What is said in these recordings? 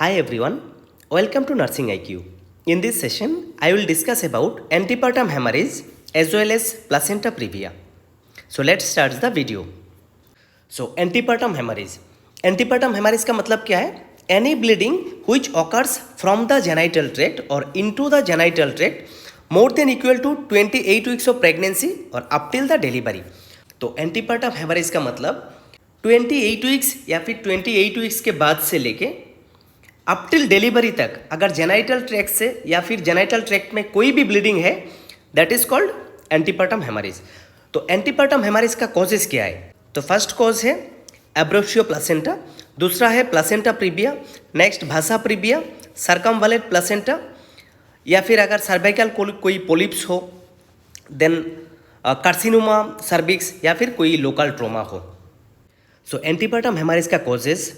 Hi everyone, welcome to Nursing IQ. In this session, I will discuss about antepartum hemorrhage as well as placenta previa. So let's start the video. So antepartum hemorrhage. Antepartum hemorrhage का मतलब क्या है? Any bleeding which occurs from the genital tract or into the genital tract more than equal to 28 weeks of pregnancy or up till the delivery. तो antepartum hemorrhage का मतलब 28 weeks या फिर 28 weeks के बाद से लेके अप टिल डिलीवरी तक अगर जेनाइटल ट्रैक्ट से या फिर जेनाइटल ट्रैक्ट में कोई भी ब्लीडिंग है दैट इज कॉल्ड एंटीपर्टम हेमरेज। तो एंटीपर्टम हेमरेज का कॉजेज क्या है? तो फर्स्ट कॉज है एब्रोशियो प्लासेंटा, दूसरा है प्लासेंटा प्रीविया, नेक्स्ट भासा प्रीविया, सर्कमवैलेंट प्लासेंटा, या फिर अगर सर्वाइकल कोई पोलिप्स हो, देन कार्सिनोमा सर्विक्स, या फिर कोई लोकल ट्रोमा हो। सो एंटीपर्टम हेमरेज का कॉजेज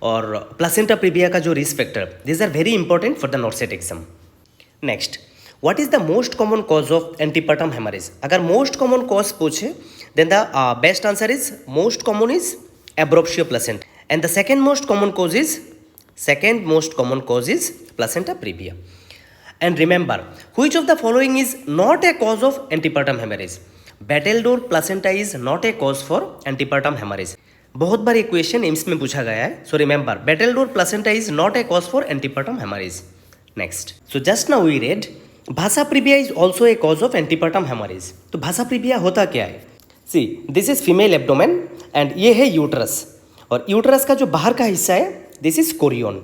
और प्लासेंटा प्रीविया का जो risk factor, this are very important for the NORCET exam. Next, what is the most common cause of antepartum haemorrhage? अगर most common cause पूछे then the best answer is most common is abruptio placenta and the second most common cause is placenta praevia. And remember, which of the following is not a cause of antepartum haemorrhage? Battledore placenta is not a cause for antepartum haemorrhage. बहुत बार ये question AIIMS में पूछा गया है। So remember, battledore placenta is not a cause for antepartum haemorrhage. Next, so just now we read vasa praevia is also a cause of antepartum haemorrhage. तो vasa praevia होता क्या है? See, this is female abdomen and ये है uterus, और uterus का जो बाहर का हिस्सा है दिस इज कोरियन,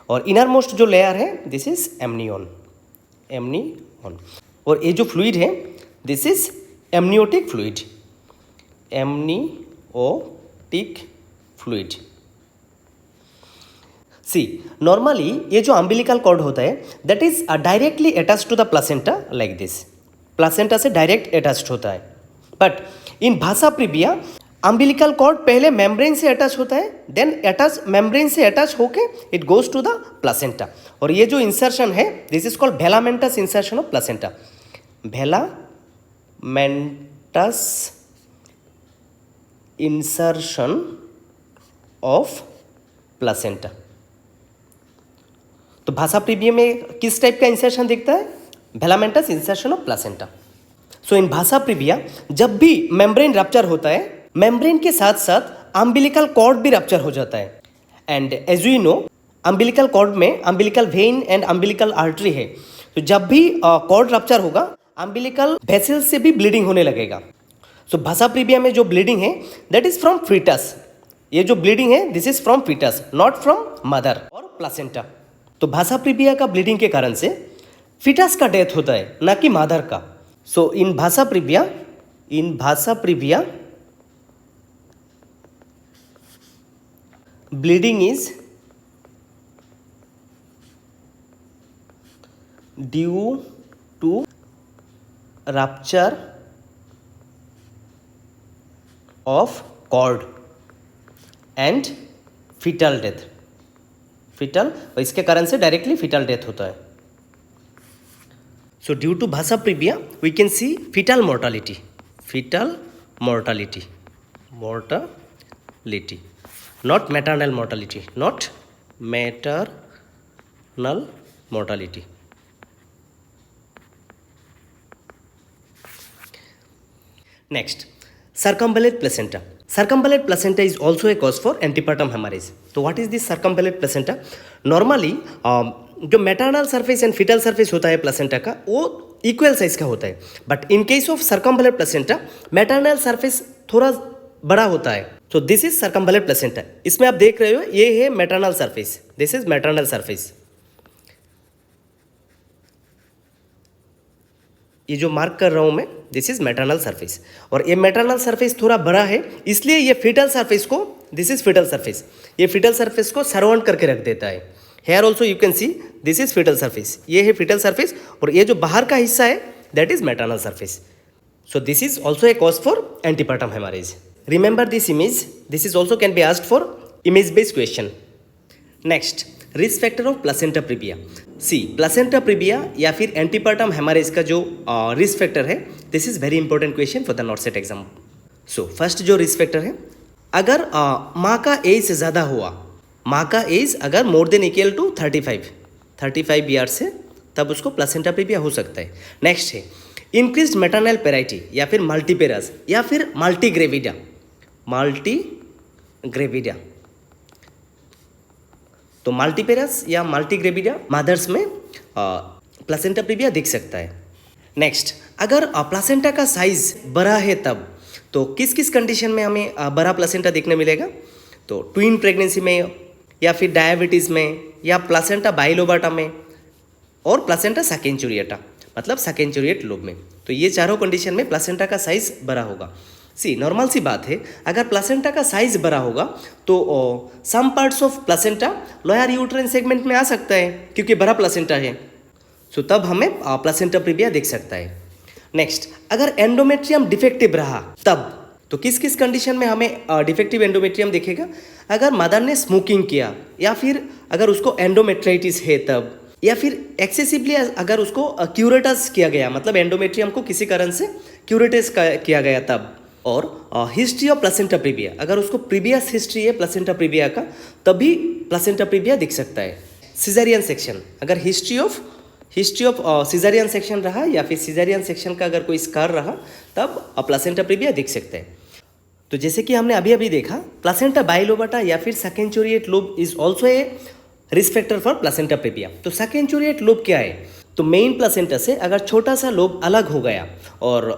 और इनर मोस्ट जो लेयर है दिस इज एमनियन, और ये जो फ्लूइड है this is amniotic fluid, amniotic fluid. See, normally ये जो अम्बिलिकल कॉर्ड होता है that is directly attached to the placenta like this, placenta से डायरेक्ट अटैच्ड होता है। But in vasa previa umbilical cord पहले मेम्ब्रेन से अटैच होता है, देन मेम्ब्रेन से अटैच होके it goes to the placenta, और ये जो इंसर्शन है this is called velamentous insertion of placenta, velamentous insertion of placenta. तो भासा प्रीविया में किस टाइप का इंसर्शन दिखता है? वेलामेंटस insertion of placenta. So in vasa previa जब भी मेम्ब्रेन रप्चर होता है, मेम्ब्रेन के साथ साथ अम्बिलिकल कॉर्ड भी रप्चर हो जाता है। And as we know, umbilical cord में umbilical vein and umbilical artery है। तो जब भी कॉर्ड रप्चर होगा, अम्बिलिकल वेसल से भी ब्लीडिंग होने लगेगा। सो भासा प्रीविया में जो ब्लीडिंग है दैट इज फ्रॉम फीटस, ये जो ब्लीडिंग है this is from fetus, not from mother और प्लासेंटा। तो भासा प्रीविया का ब्लीडिंग के कारण से फीटस का डेथ होता है, ना कि मदर का। सो इन vasa previa bleeding is due to rupture of cord and fetal death, इसके कारण से डायरेक्टली fetal death होता है। So due to भासा previa we can see fetal mortality, not maternal mortality, Next, circumvallate placenta. Circumvallate placenta is also a cause for antepartum hemorrhage. So what is this circumvallate placenta? Normally जो maternal surface and fetal surface होता है placenta का वो equal size का होता है, but in case of circumvallate placenta maternal surface थोड़ा बड़ा होता है। तो दिस इज सर्कमवैलेंट प्लेसेंटा। इसमें आप देख रहे हो ये है maternal surface, this is maternal surface. ये जो मार्क कर रहा हूं मैं दिस इज मैटरनल सरफेस, और ये मैटरनल सरफेस थोड़ा बड़ा है इसलिए ये फीटल सरफेस को, दिस इज फीटल सरफेस, ये फीटल सरफेस को सराउंड करके रख देता है। Here also you can see this is fetal surface, ये है फीटल सरफेस, और ये जो बाहर का हिस्सा है that is maternal surface. So this is also a cause for antepartum haemorrhage. Remember this image. This is also can be asked for image-based question. Next, risk factor of placenta previa. See, placenta previa या फिर antepartum hemorrhage का जो risk factor है, this is very important question for the NORCET exam. So first जो risk factor है, अगर माँ का एज ज़्यादा हुआ माँ का एज अगर more than equal to 35 years है तब उसको प्लेसेंटा प्रीविया हो सकता है। नेक्स्ट है इंक्रीज्ड मैटरनल पेराइटी या फिर मल्टीपेरस या फिर मल्टीग्रेविडा। तो मल्टीपेरस या मल्टीग्रेविडा मदर्स में प्लेसेंटा प्रीविया दिख सकता है। नेक्स्ट, अगर प्लेसेंटा का साइज बड़ा है तब तो किस किस कंडीशन में हमें बड़ा प्लेसेंटा देखने मिलेगा? तो ट्विन प्रेगनेंसी में या फिर डायबिटीज़ में या प्लेसेंटा बाइलोबाटा में और प्लेसेंटा सकेंचुरिएटा मतलब सकेंचुरिएट लोब में। तो ये चारों कंडीशन में प्लेसेंटा का साइज बड़ा होगा। नॉर्मल सी बात है, अगर प्लेसेंटा का साइज बड़ा होगा तो some parts of placenta lower uterine segment में आ सकता है क्योंकि बड़ा प्लेसेंटा है। तब हमें प्लेसेंटा प्रीविया दिख सकता है। नेक्स्ट, अगर एंडोमेट्रियम डिफेक्टिव रहा तब तो किस किस कंडीशन में हमें डिफेक्टिव एंडोमेट्रियम दिखेगा? अगर मदर ने स्मोकिंग किया या फिर अगर उसको एंडोमेट्राइटिस है तब, या फिर एक्सेसिवली अगर उसको क्यूरेटस किया गया मतलब एंडोमेट्रियम को किसी कारण से क्यूरेटस किया गया तब, और हिस्ट्री ऑफ प्लेसेंटा प्रीविया अगर उसको प्रीवियस हिस्ट्री है प्लेसेंटा प्रीविया का तभी प्लेसेंटा प्रीविया दिख सकता है। सिजेरियन सेक्शन, अगर हिस्ट्री ऑफ सिजेरियन सेक्शन रहा या फिर सिजेरियन सेक्शन का अगर कोई स्कार रहा तब प्लेसेंटा प्रीविया दिख सकता है। तो जैसे कि हमने अभी अभी देखा, प्लेसेंटा बाइलोबाटा या फिर succenturiate lobe is also a risk factor for placenta previa. तो सकेंचुरिएट लोब क्या है? तो मेन प्लेसेंटा से अगर छोटा सा लोब अलग हो गया और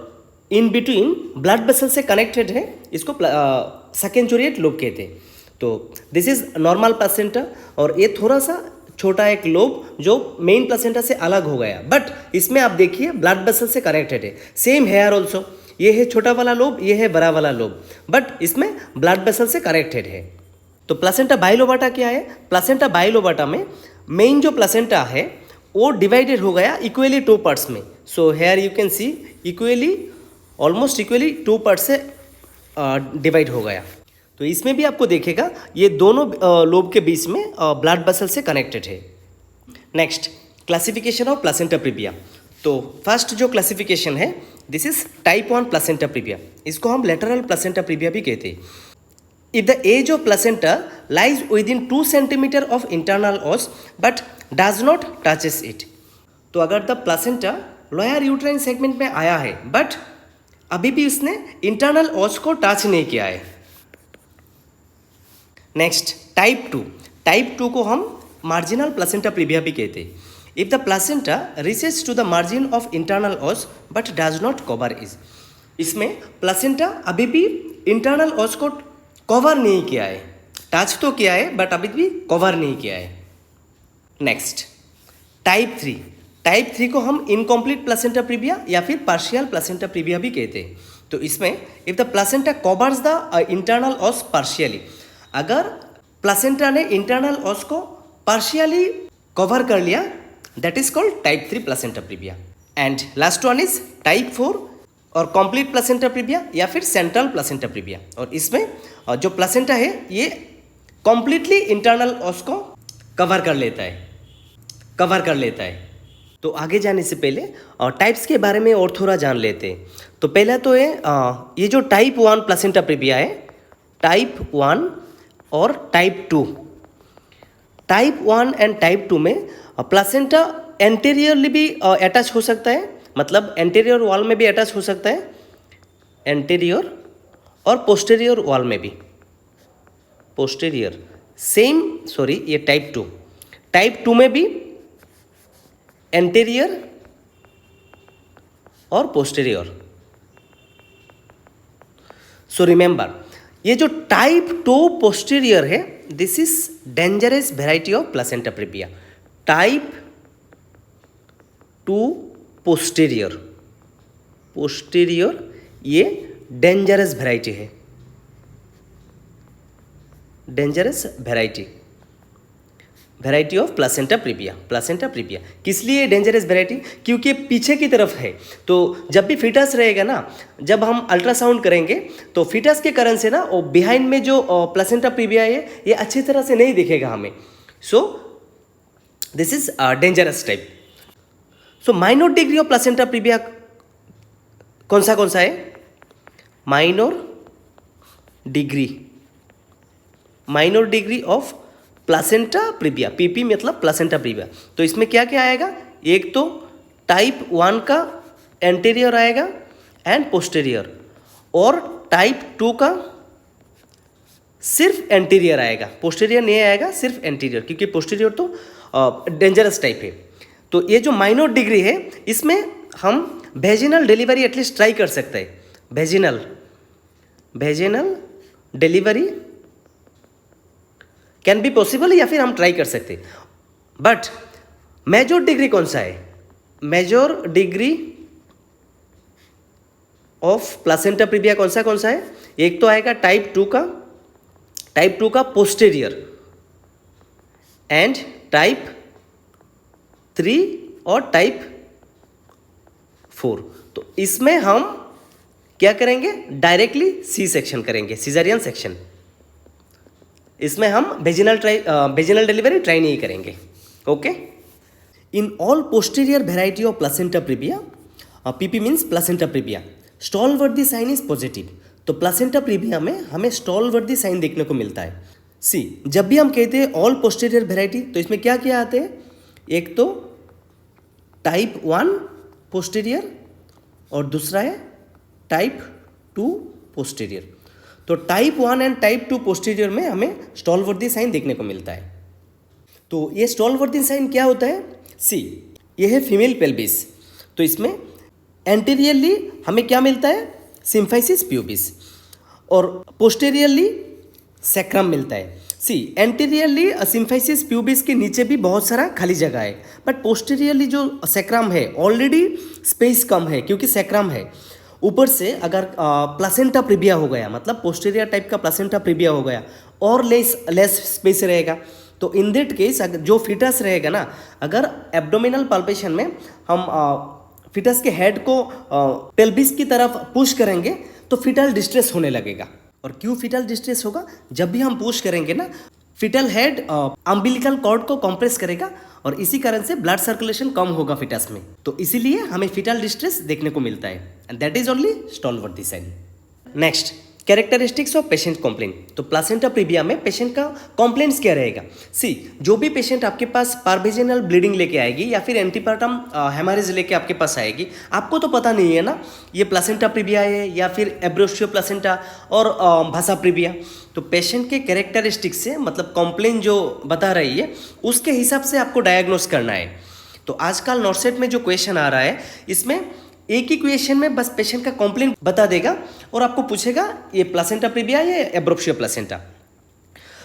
इन बिटवीन ब्लड वेसल से कनेक्टेड है, इसको सकेंचुरिएट लोब कहते हैं। तो दिस इज नॉर्मल प्लेसेंटा और ये थोड़ा सा छोटा एक लोब जो मेन प्लेसेंटा से अलग हो गया, बट इसमें आप देखिए ब्लड वेसल से कनेक्टेड है। सेम हेयर ऑल्सो, ये है छोटा वाला लोब, ये है बड़ा वाला लोब, बट इसमें ब्लड वेसल से कनेक्टेड है। तो प्लेसेंटा बाइलोबाटा क्या है? प्लेसेंटा बाइलोबाटा में मेन जो प्लेसेंटा है वो डिवाइडेड हो गया इक्वली टू पार्ट्स में। So here you can see equally almost equally two part से डिवाइड हो गया। तो इसमें भी आपको देखेगा ये दोनों लोब के बीच में ब्लड वेसल से कनेक्टेड है। Next, classification of placenta previa. तो फर्स्ट जो क्लासिफिकेशन है this is type 1 placenta previa, इसको हम लेटरल प्लेसेंटा प्रीविया भी कहते हैं। If the edge of placenta lies within 2 centimetre of internal os but does not touches it. तो अगर the placenta lower uterine segment में आया है बट अभी भी उसने इंटरनल ऑस को टच नहीं किया है। Next, type 2। टाइप 2 को हम मार्जिनल प्लेसेंटा प्रीविया भी कहते हैं। If the placenta reaches to the margin of internal os but does not cover is. इसमें प्लेसेंटा अभी भी इंटरनल ऑस को कवर नहीं किया है, टच तो किया है बट अभी भी कवर नहीं किया है। Next, type 3। टाइप 3 को हम इनकम्प्लीट प्लेसेंटा प्रीविया या फिर पार्शियल प्लेसेंटा प्रीविया भी कहते हैं। तो इसमें if the placenta covers the internal ऑस partially, अगर प्लेसेंटा ने इंटरनल ऑस को पार्शियली कवर कर लिया, that is called type 3 placenta praevia. And last one is type 4 और कंप्लीट प्लेसेंटा प्रीविया या फिर सेंट्रल प्लेसेंटा प्रीविया। और इसमें जो प्लेसेंटा है ये कंप्लीटली इंटरनल ऑस को कवर कर लेता है। तो आगे जाने से पहले टाइप्स के बारे में और थोड़ा जान लेते हैं। तो पहला तो है ये जो टाइप 1 प्लेसेंटा प्रीविया है, टाइप 1 और टाइप 2। टाइप 1 एंड टाइप 2 में प्लेसेंटा एंटीरियरली भी अटैच हो सकता है, मतलब एंटीरियर वॉल में भी अटैच हो सकता है, एंटीरियर और पोस्टीरियर वॉल में भी। ये टाइप 2। टाइप 2 में भी एंटीरियर और पोस्टीरियर। सो रिमेंबर, ये जो टाइप 2 पोस्टीरियर है this is dangerous variety of placenta previa. Type 2 posterior ये डेंजरस वेराइटी है, dangerous variety of placenta previa. किस लिए डेंजरस वेराइटी? क्योंकि पीछे की तरफ है। तो जब भी फीटस रहेगा ना, जब हम अल्ट्रासाउंड करेंगे तो फीटस के कारण से ना वो बिहाइंड में जो प्लेसेंटा प्रीविया है ये अच्छी तरह से नहीं दिखेगा हमें। सो this is dangerous type. So minor degree of placenta previa कौन सा है? Minor degree of placenta previa, PP मतलब प्लासेंटा प्रीविया। तो इसमें क्या क्या आएगा, एक तो टाइप 1 का एंटीरियर आएगा एंड पोस्टीरियर, और टाइप 2 का सिर्फ एंटीरियर आएगा, पोस्टीरियर नहीं आएगा, सिर्फ एंटीरियर, क्योंकि पोस्टीरियर तो डेंजरस टाइप है। तो ये जो माइनर डिग्री है इसमें हम वेजिनल डिलीवरी एटलीस्ट ट्राई कर सकते हैं, vaginal delivery can be possible, या फिर हम ट्राई कर सकते हैं। बट मेजर डिग्री कौन सा है, major degree of placenta previa कौन सा है, एक तो आएगा टाइप 2 का पोस्टीरियर एंड टाइप 3 और टाइप 4। तो इसमें हम क्या करेंगे, डायरेक्टली सी सेक्शन करेंगे, सीजरियन सेक्शन। इसमें हम वेजिनल डिलीवरी ट्राई नहीं करेंगे। Okay, in all posterior variety of placenta previa, PP means placenta previa, stall वर्दी साइन इज पॉजिटिव। तो प्लासेंटा प्रीविया में हमें स्टॉल वर्दी साइन देखने को मिलता है। सी, जब भी हम कहते हैं ऑल पोस्टीरियर वेराइटी, तो इसमें क्या क्या आते हैं, एक तो टाइप 1 पोस्टीरियर और दूसरा है टाइप 2 पोस्टीरियर। तो टाइप 1 एंड टाइप 2 पोस्टीरियर में हमें स्टॉल वर्दी साइन देखने को मिलता है। तो ये स्टॉल वर्दी साइन क्या होता है, सी, ये है फीमेल पेल्विस। तो इसमें एंटीरियरली हमें क्या मिलता है, सिम्फाइसिस प्यूबिस, और पोस्टीरियरली सैक्रम मिलता है। सी, एंटीरियरली सिम्फाइसिस प्यूबिस के नीचे भी बहुत सारा खाली जगह है, बट पोस्टीरियरली जो सैक्रम है ऑलरेडी स्पेस कम है, क्योंकि सैक्रम है। ऊपर से अगर प्लासेंटा प्रीविया हो गया, मतलब पोस्टीरियर टाइप का प्लासेंटा प्रीविया हो गया, और लेस स्पेस रहेगा। तो इन दैट केस जो फीटस रहेगा ना, अगर एब्डोमिनल पाल्पेशन में हम फीटस के हेड को पेल्विस की तरफ पुश करेंगे तो फीटल डिस्ट्रेस होने लगेगा। और क्यों फीटल डिस्ट्रेस होगा, जब भी हम पुश करेंगे ना, फीटल हेड अम्बिलिकल कॉर्ड को कंप्रेस करेगा, और इसी कारण से ब्लड सर्कुलेशन कम होगा फीटस में। तो इसीलिए हमें फीटल डिस्ट्रेस देखने को मिलता है, and that is only Stallworthy sign. Next, characteristics of patient complaint. तो प्लासेंटा प्रीविया में पेशेंट का कंप्लेंट्स क्या रहेगा, सी, जो भी पेशेंट आपके पास पारवेजिनल ब्लीडिंग लेके आएगी या फिर एंटीपार्टम हेमरेज लेके आपके पास आएगी, आपको तो पता नहीं है ना ये प्लासेंटा प्रीविया है या फिर एब्रोशियो प्लासेंटा और भासा प्रीविया। तो पेशेंट के कैरेक्टरिस्टिक्स से, मतलब कंप्लेंट जो बता रही है उसके हिसाब से आपको डायग्नोस करना है। तो आजकल नॉर्सेट में जो क्वेश्चन आ रहा है, इसमें एक ही क्वेश्चन में बस पेशेंट का कंप्लेंट बता देगा और आपको पूछेगा ये प्लासेंटा प्रीविया या एब्रोशियो प्लासेंटा।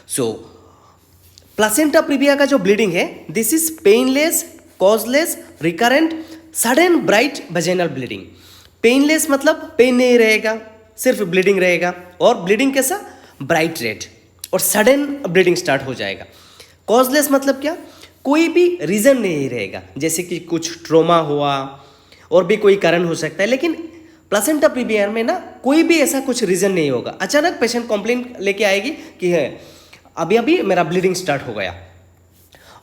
सो प्लासेंटा प्रीविया का जो ब्लीडिंग है, this is painless, causeless, recurrent, sudden bright vaginal bleeding. Painless मतलब पेन नहीं रहेगा, सिर्फ ब्लीडिंग रहेगा, और ब्लीडिंग कैसा, ब्राइट रेड, और सडन ब्लीडिंग स्टार्ट हो जाएगा। कॉजलेस मतलब क्या, कोई भी रीजन नहीं रहेगा, जैसे कि कुछ ट्रोमा हुआ और भी कोई कारण हो सकता है, लेकिन प्लासेंटा प्रीविया में ना कोई भी ऐसा कुछ रीजन नहीं होगा। अचानक पेशेंट कंप्लेंट लेके आएगी कि है अभी अभी मेरा ब्लीडिंग स्टार्ट हो गया।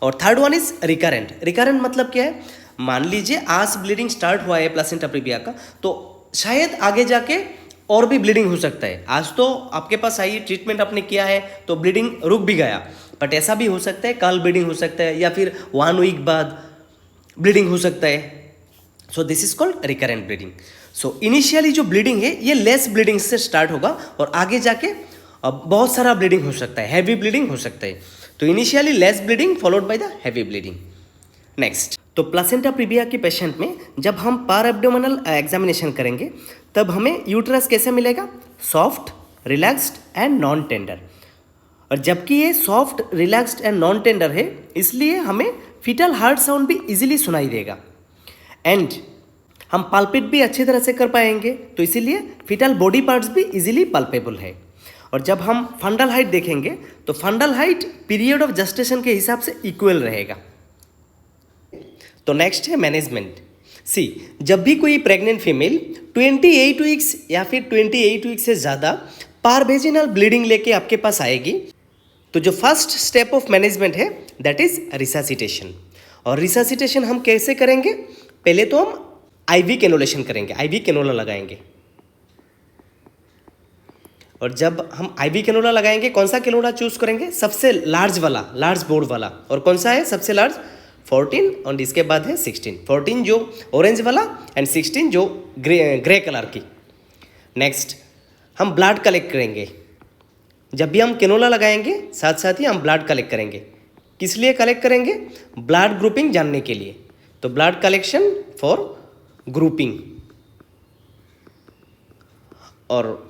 और third one is recurrent. Recurrent मतलब क्या है, मान लीजिए आज ब्लीडिंग स्टार्ट हुआ है प्लासेंटा प्रीविया का, तो शायद आगे जाके और भी ब्लीडिंग हो सकता है। आज तो आपके पास आई, ट्रीटमेंट आपने किया है तो ब्लीडिंग रुक भी गया, बट ऐसा भी हो सकता है कल ब्लीडिंग हो सकता है, या फिर 1 वीक बाद ब्लीडिंग हो सकता है। सो this is called recurrent bleeding. So initially जो ब्लीडिंग है ये लेस ब्लीडिंग से स्टार्ट होगा, और आगे जाके बहुत सारा ब्लीडिंग हो सकता है, हैवी ब्लीडिंग हो सकता है। तो initially less bleeding followed by the heavy bleeding. Next, तो प्लासेंटा प्रीविया के पेशेंट में जब हम पार एब्डोमिनल एग्जामिनेशन करेंगे तब हमें यूट्रस कैसे मिलेगा, soft, relaxed and non tender. और जबकि ये soft, relaxed and non tender है, इसलिए हमें फीटल हार्ट साउंड भी इजीली सुनाई देगा, एंड हम पाल्पेट भी अच्छी तरह से कर पाएंगे। तो इसीलिए फीटल बॉडी पार्ट्स भी इजीली पाल्पेबल है। और जब हम फंडल हाइट देखेंगे तो fundal height period of gestation के हिसाब से इक्वल रहेगा। तो नेक्स्ट है मैनेजमेंट। सी, जब भी कोई प्रेग्नेंट फीमेल 28 वीक्स या फिर 28 वीक्स से ज़्यादा पारवेजिनल ब्लीडिंग लेके आपके पास आएगी, तो जो फर्स्ट स्टेप ऑफ मैनेजमेंट है दैट इज रिससिटेशन। और रिससिटेशन हम कैसे करेंगे, पहले तो हम आईवी कैनोलेशन करेंगे, आईवी कैनोला लगाएंगे। और जब हम आईवी कैनुला लगाएंगे कौन सा कैनुला चूज करेंगे, सबसे लार्ज वाला, लार्ज बोर्ड वाला। और कौन सा है सबसे लार्ज, 14, और इसके बाद है 16। 14 जो ऑरेंज वाला एंड 16 जो ग्रे कलर की। नेक्स्ट हम ब्लड कलेक्ट करेंगे। जब भी हम कैनुला लगाएंगे साथ साथ ही हम ब्लड कलेक्ट करेंगे। किस लिए कलेक्ट करेंगे, ब्लड ग्रुपिंग जानने के लिए। तो ब्लड कलेक्शन फॉर ग्रुपिंग। और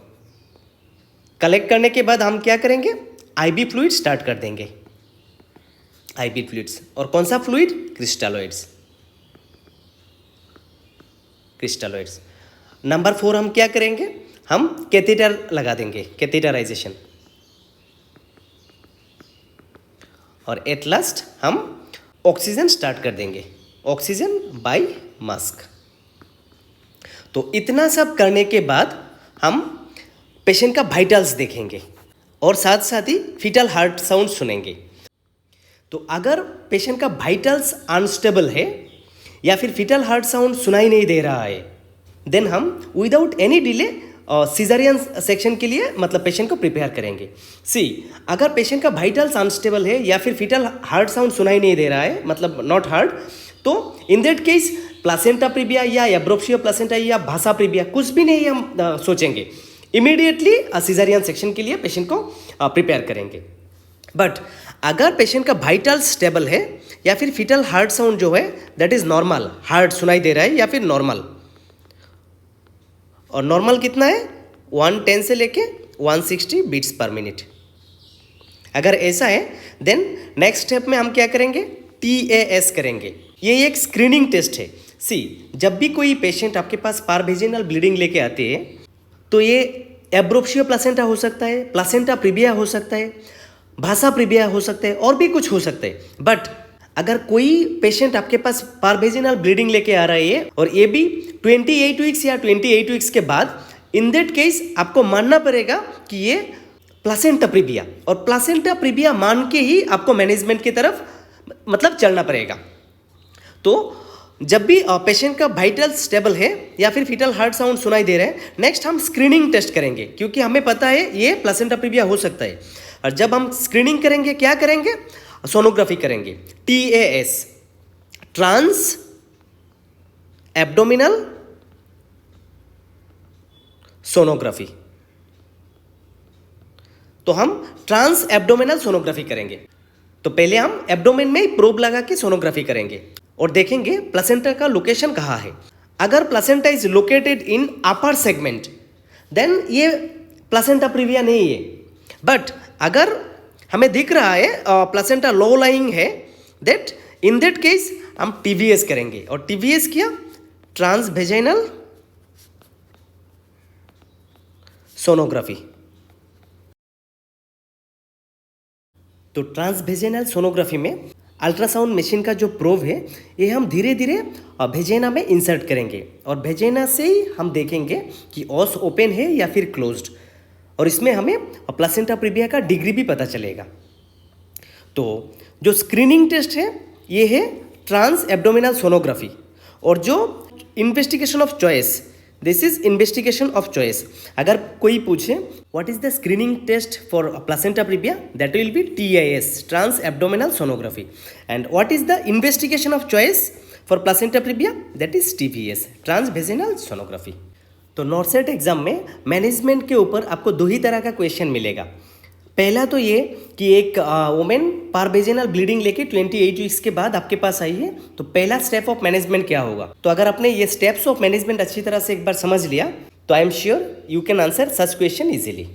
कलेक्ट करने के बाद हम क्या करेंगे, आईवी फ्लूइड स्टार्ट कर देंगे, आईवी फ्लूइड्स। और कौन सा फ्लूइड, क्रिस्टलोइड्स, क्रिस्टलोइड्स। नंबर 4 हम क्या करेंगे, हम कैथेटर लगा देंगे, कैथेटराइजेशन। और एट लास्ट हम ऑक्सीजन स्टार्ट कर देंगे, ऑक्सीजन बाय मास्क। तो इतना सब करने के बाद हम पेशेंट का वाइटल्स देखेंगे और साथ साथ ही फीटल हार्ट साउंड सुनेंगे। तो अगर पेशेंट का वाइटल्स अनस्टेबल है या फिर फीटल हार्ट साउंड सुनाई नहीं दे रहा है, देन हम without any delay caesarean section के लिए मतलब पेशेंट को प्रिपेयर करेंगे। सी, अगर पेशेंट का वाइटल्स अनस्टेबल है या फिर फीटल हार्ट साउंड सुनाई नहीं दे रहा है, मतलब नॉट हार्ड, तो इन दैट केस प्लासेंटा प्रीविया या एब्रोप्सिया प्लासेंटा या भाषा प्रीविया कुछ भी नहीं हम सोचेंगे, इमीडिएटली सीजरियन सेक्शन के लिए पेशेंट को प्रिपेयर करेंगे। बट अगर पेशेंट का वाइटल्स स्टेबल है या फिर फीटल हार्ट साउंड जो है दैट इज नॉर्मल, हार्ड सुनाई दे रहा है या फिर नॉर्मल, और नॉर्मल कितना है 110 से लेके 160 बीट्स पर मिनट, अगर ऐसा है देन नेक्स्ट स्टेप में हम क्या करेंगे, TAS करेंगे। ये एक स्क्रीनिंग टेस्ट है। सी, जब भी कोई पेशेंट आपके पास पारवेजिनल ब्लीडिंग लेके आते हैं तो ये एब्रोप्सिया प्लासेंटा हो सकता है, प्लासेंटा प्रीविया हो सकता है, भाषा प्रीविया हो सकता है, और भी कुछ हो सकता है। बट अगर कोई पेशेंट आपके पास पारवेजिनल ब्लीडिंग लेके आ रहा है और ये भी 28 वीक्स या 28 वीक्स के बाद, इन दैट केस आपको मानना पड़ेगा कि ये प्लासेंटा प्रीविया, और प्लासेंटा प्रीविया मान के ही आपको मैनेजमेंट की तरफ मतलब चलना पड़ेगा। तो जब भी पेशेंट का वाइटल स्टेबल है या फिर फीटल हार्ट साउंड सुनाई दे रहा है, नेक्स्ट हम स्क्रीनिंग टेस्ट करेंगे, क्योंकि हमें पता है ये प्लासेंटा प्रीविया हो सकता है। और जब हम स्क्रीनिंग करेंगे क्या करेंगे, सोनोग्राफी करेंगे, TAS, ट्रांस एब्डोमिनल सोनोग्राफी। तो हम ट्रांस एब्डोमिनल सोनोग्राफी करेंगे। तो पहले हम एब्डोमेन में ही प्रोब लगा के सोनोग्राफी करेंगे और देखेंगे प्लासेंटा का लोकेशन कहाँ है। अगर placenta is located in upper segment then ये प्लासेंटा प्रीविया नहीं है। बट अगर हमें दिख रहा है प्लासेंटा लो लाइंग है, दैट इन दैट केस हम TVS करेंगे। और TVS किया, ट्रांसवेजाइनल सोनोग्राफी। तो ट्रांसवेजाइनल सोनोग्राफी में अल्ट्रासाउंड मशीन का जो प्रोब है ये हम धीरे धीरे वेजाइना में इंसर्ट करेंगे और वेजाइना से ही हम देखेंगे कि ओस ओपन है या फिर क्लोज्ड, और इसमें हमें प्लासेंटा प्रीविया का डिग्री भी पता चलेगा। तो जो स्क्रीनिंग टेस्ट है ये है ट्रांस एब्डोमिनल सोनोग्राफी, और जो investigation of choice, this is investigation of choice. अगर कोई पूछे what is the screening test for placenta previa, that will be TAS, trans abdominal sonography. And what is the investigation of choice for placenta previa, that is TVS, transvaginal sonography. तो NORCET exam में management के ऊपर आपको 2 ही तरह का question मिलेगा। पहला तो ये कि एक वुमेन पारवेजिनल ब्लीडिंग लेके 28 वीक्स के बाद आपके पास आई है, तो पहला स्टेप ऑफ मैनेजमेंट क्या होगा। तो अगर आपने ये स्टेप्स ऑफ मैनेजमेंट अच्छी तरह से एक बार समझ लिया तो I am sure you can answer such question easily.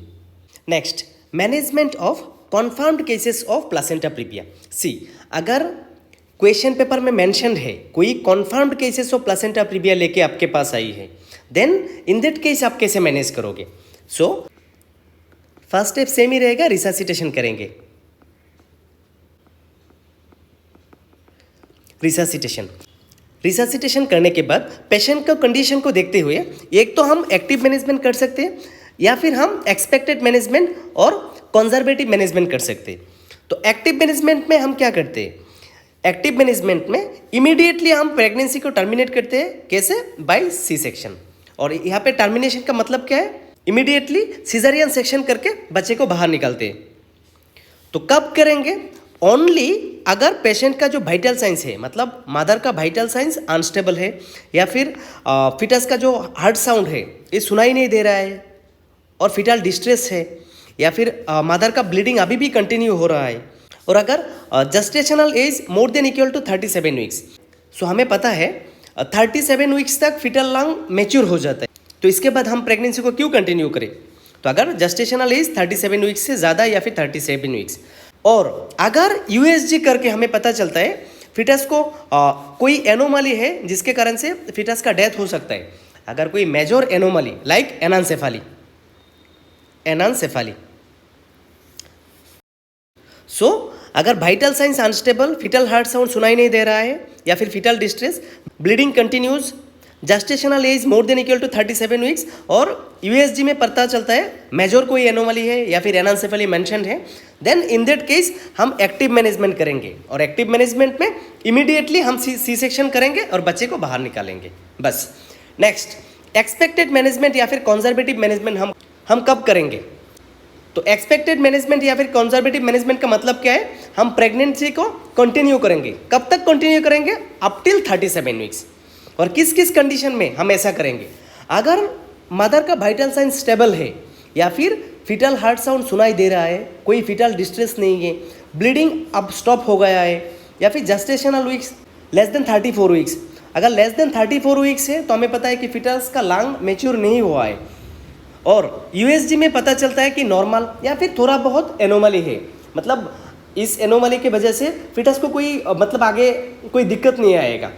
Next, management of confirmed cases of placenta praevia. See, अगर क्वेश्चन पेपर में मेंशन्ड है कोई confirmed cases of placenta praevia लेके आपके पास आई है, देन इन दैट केस आप कैसे मैनेज करोगे। सो फर्स्ट स्टेप सेम ही रहेगा, रिससिटेशन करेंगे। रिससिटेशन करने के बाद पेशेंट का कंडीशन को देखते हुए एक तो हम एक्टिव मैनेजमेंट कर सकते हैं या फिर हम एक्सपेक्टेड मैनेजमेंट और कंजर्वेटिव मैनेजमेंट कर सकते हैं। तो एक्टिव मैनेजमेंट में हम क्या करते हैं, एक्टिव मैनेजमेंट में इमीडिएटली हम प्रेगनेंसी को टर्मिनेट करते हैं। कैसे, बाय C सेक्शन। और यहाँ पे टर्मिनेशन का मतलब क्या है, इमीडिएटली सिजेरियन सेक्शन करके बच्चे को बाहर निकालते हैं। तो कब करेंगे? ओनली अगर पेशेंट का जो वाइटल साइंस है, मतलब मदर का वाइटल साइंस अनस्टेबल है, या फिर फिटस का जो हार्ट साउंड है ये सुनाई नहीं दे रहा है और फिटल डिस्ट्रेस है, या फिर मदर का ब्लीडिंग अभी भी कंटिन्यू हो रहा है, और अगर gestational age more than equal to 37 weeks. So हमें पता है 37 वीक्स तक फिटल लंग मैच्योर हो जाता है, तो इसके बाद हम प्रेगनेंसी को क्यों कंटिन्यू करें? तो अगर जस्टेशनल एज 37 वीक्स से ज़्यादा या फिर 37 वीक्स, और अगर यूएसजी करके हमें पता चलता है फिटस को कोई एनोमली है जिसके कारण से फिटस का डेथ हो सकता है, अगर कोई major anomaly like anencephaly, so अगर vital science unstable, fetal heart sound सुनाई नहीं दे रहा है, या फिर fetal distress, bleeding continues, gestational age more than equal to 37 weeks, और यूएसजी में पता चलता है मेजर कोई एनोमली है या फिर एनान्सेफली मेंशन है, देन इन दैट केस हम एक्टिव मैनेजमेंट करेंगे, और एक्टिव मैनेजमेंट में इमीडिएटली हम सी सेक्शन करेंगे और बच्चे को बाहर निकालेंगे, बस। नेक्स्ट, एक्सपेक्टेड मैनेजमेंट या फिर कंजर्वेटिव मैनेजमेंट हम कब करेंगे? तो एक्सपेक्टेड मैनेजमेंट या फिर कंजर्वेटिव मैनेजमेंट का मतलब क्या है? हम प्रेगनेंसी को कंटिन्यू करेंगे। कब तक कंटिन्यू करेंगे? Up till 37 weeks. और किस किस कंडीशन में हम ऐसा करेंगे? अगर मदर का वाइटल साइन स्टेबल है, या फिर फिटल हार्ट साउंड सुनाई दे रहा है, कोई फिटल डिस्ट्रेस नहीं है, ब्लीडिंग अब स्टॉप हो गया है, या फिर gestational weeks less than 34 weeks. अगर लेस देन 34 वीक्स है तो हमें पता है कि फिटल्स का लंग मैच्योर नहीं हुआ है, और यूएसजी में पता चलता है कि नॉर्मल या फिर थोड़ा बहुत एनोमली है, मतलब इस एनोमली की वजह से फिटस को कोई मतलब आगे कोई दिक्कत नहीं आएगा,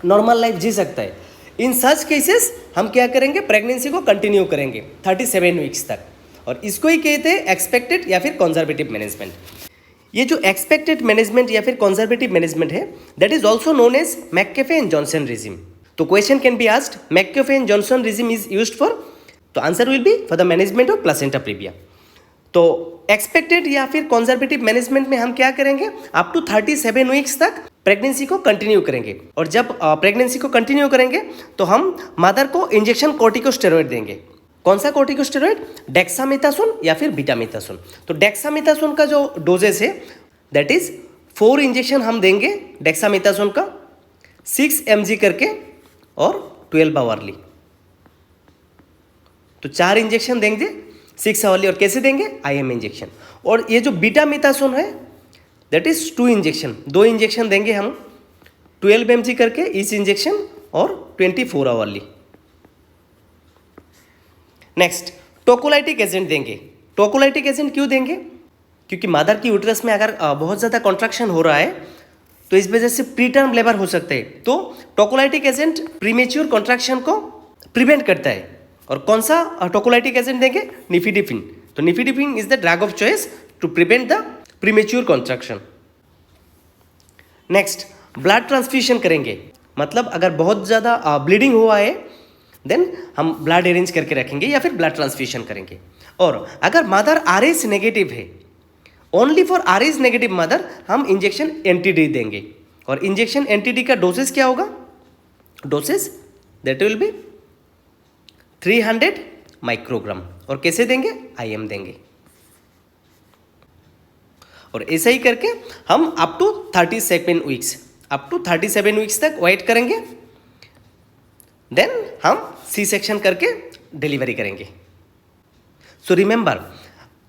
नॉर्मल लाइफ जी सकता है। इन सच केसेस हम क्या करेंगे? प्रेगनेंसी को कंटिन्यू करेंगे 37 वीक्स तक, और इसको ही कहते हैं एक्सपेक्टेड या फिर कंजर्वेटिव मैनेजमेंट। ये जो एक्सपेक्टेड मैनेजमेंट या फिर कंजर्वेटिव मैनेजमेंट है, that is also known as Macafee and Johnson regimen. तो question can be asked, Macafee and Johnson regimen is used for, तो answer will be for the management of placenta previa. तो expected या फिर conservative management में हम क्या करेंगे? Up to 37 weeks तक प्रेगनेंसी को कंटिन्यू करेंगे, और जब प्रेगनेंसी को कंटिन्यू करेंगे तो हम मदर को इंजेक्शन कॉर्टिकोस्टेरॉइड देंगे। कौन सा कॉर्टिकोस्टेरॉइड? डेक्सामेथासोन या फिर बीटामेथासोन। तो डेक्सामेथासोन का जो डोजेस है दैट इज 4 इंजेक्शन हम देंगे डेक्सामेथासोन का, 6 mg करके, और 12 आवरली। तो 4 इंजेक्शन देंगे 6 आवरली, और कैसे देंगे? IM injection. और ये जो बीटामेथासोन है दैट इज 2 इंजेक्शन, 2 इंजेक्शन देंगे हम 12 mg करके इस इंजेक्शन, और 24 आवरली। नेक्स्ट, टोकोलाइटिक एजेंट देंगे। टोकोलाइटिक एजेंट क्यों देंगे? क्योंकि मदर की यूट्रस में अगर बहुत ज़्यादा कॉन्ट्रैक्शन हो रहा है तो इस वजह से प्री टर्म लेबर हो सकते हैं, तो टोकोलाइटिक एजेंट प्रीमेच्योर कॉन्ट्रैक्शन को प्रिवेंट करता है। और कौन सा टोकोलाइटिक एजेंट देंगे? निफिडिपिन। तो nifedipine is the drug of choice to prevent the premature contraction. Next, blood transfusion करेंगे, मतलब अगर बहुत ज़्यादा ब्लीडिंग हुआ है देन हम ब्लड अरेंज करके रखेंगे या फिर ब्लड ट्रांसफ्यूजन करेंगे। और अगर मदर RH नेगेटिव है, only for RH negative mother हम इंजेक्शन NTD देंगे। और इंजेक्शन NTD का डोसेस क्या होगा? Doses that will B 300 microgram. और कैसे देंगे? IM देंगे। और ऐसा ही करके हम अप टू 37 वीक्स तक वेट करेंगे, देन हम सी सेक्शन करके डिलीवरी करेंगे। सो रिमेंबर,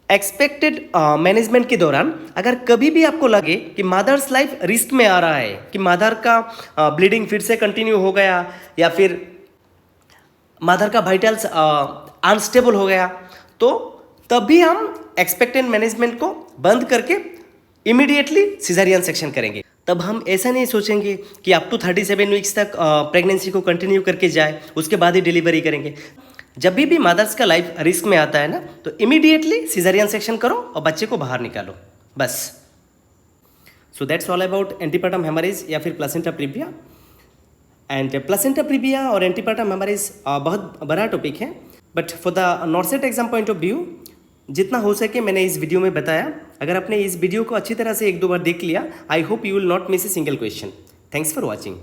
एक्सपेक्टेड मैनेजमेंट के दौरान अगर कभी भी आपको लगे कि मदर्स लाइफ रिस्क में आ रहा है, कि मदर का ब्लीडिंग फिर से कंटिन्यू हो गया, या फिर मदर का वाइटल्स अनस्टेबल हो गया, तो तभी हम एक्सपेक्टेड मैनेजमेंट को बंद करके इमीडिएटली सिजेरियन सेक्शन करेंगे। तब हम ऐसा नहीं सोचेंगे कि अप टू 37 वीक्स तक प्रेगनेंसी को कंटिन्यू करके जाए, उसके बाद ही डिलीवरी करेंगे। जब भी मदर्स का लाइफ रिस्क में आता है ना, तो इमीडिएटली सिजेरियन सेक्शन करो और बच्चे को बाहर निकालो, बस। So that's all about antepartum haemorrhage या फिर placenta praevia. And placenta praevia और एंटीपर्टम हेमरेज बहुत बड़ा टॉपिक है, but for the NORCET exam point of view जितना हो सके मैंने इस वीडियो में बताया। अगर आपने इस वीडियो को अच्छी तरह से 1-2 बार देख लिया, I hope you will not miss a single question. Thanks for watching.